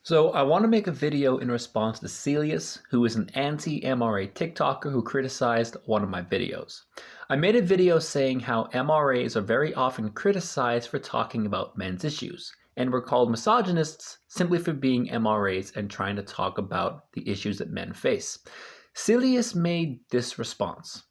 So I want to make a video in response to Celius, who is an anti-MRA TikToker who criticized one of my videos. I made a video saying how MRAs are very often criticized for talking about men's issues, and were called misogynists simply for being MRAs and trying to talk about the issues that men face. Celius made this response.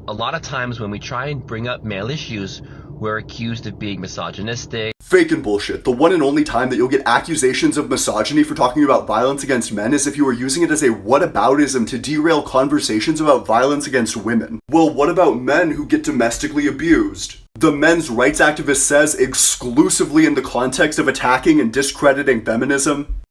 A lot of times when we try and bring up male issues, we're accused of being misogynistic. Fake and bullshit. The one and only time that you'll get accusations of misogyny for talking about violence against men is if you are using it as a whataboutism to derail conversations about violence against women. Well, what about men who get domestically abused? The men's rights activist says exclusively in the context of attacking and discrediting feminism.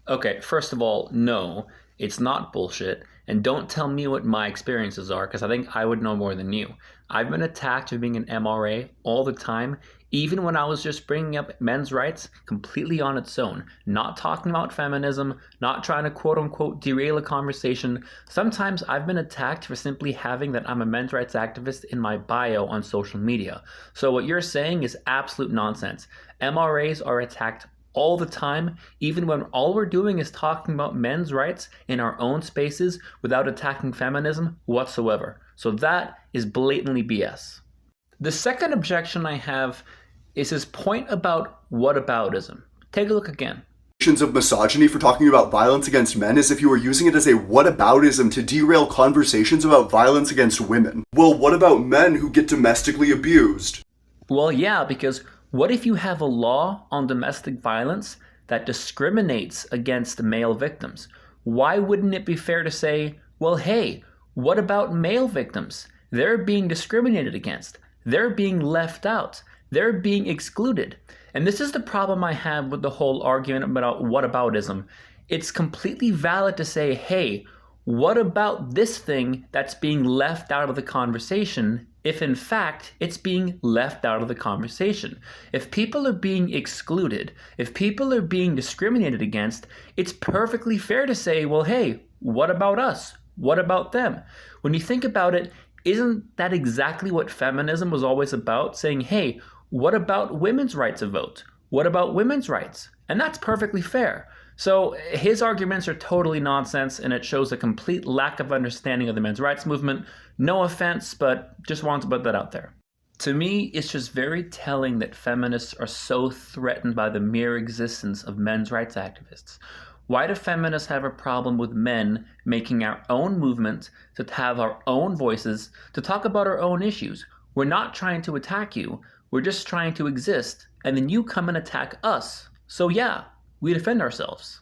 Okay, first of all, no, it's not bullshit. And don't tell me what my experiences are, because I think I would know more than you. I've been attacked for being an MRA all the time, even when I was just bringing up men's rights completely on its own, not talking about feminism, not trying to quote-unquote derail a conversation. Sometimes I've been attacked for simply having that I'm a men's rights activist in my bio on social media. So what you're saying is absolute nonsense. MRAs are attacked all the time, even when all we're doing is talking about men's rights in our own spaces without attacking feminism whatsoever. So that is blatantly BS. The second objection I have is his point about whataboutism. Take a look again. Of misogyny for talking about violence against men is if you are using it as a whataboutism to derail conversations about violence against women. Well, what about men who get domestically abused? Well, yeah, because what if you have a law on domestic violence that discriminates against male victims? Why wouldn't it be fair to say, well, hey, what about male victims? They're being discriminated against. They're being left out. They're being excluded. And this is the problem I have with the whole argument about whataboutism. It's completely valid to say, hey, what about this thing that's being left out of the conversation if in fact it's being left out of the conversation? If people are being excluded, if people are being discriminated against, it's perfectly fair to say, well, hey, what about us? What about them? When you think about it, isn't that exactly what feminism was always about? Saying, hey, what about women's right to vote? What about women's rights? And that's perfectly fair. So his arguments are totally nonsense, and it shows a complete lack of understanding of the men's rights movement. No offense, but just wanted to put that out there. To me, it's just very telling that feminists are so threatened by the mere existence of men's rights activists. Why do feminists have a problem with men making our own movement, to have our own voices, to talk about our own issues? We're not trying to attack you. We're just trying to exist, and then you come and attack us. So yeah, we defend ourselves.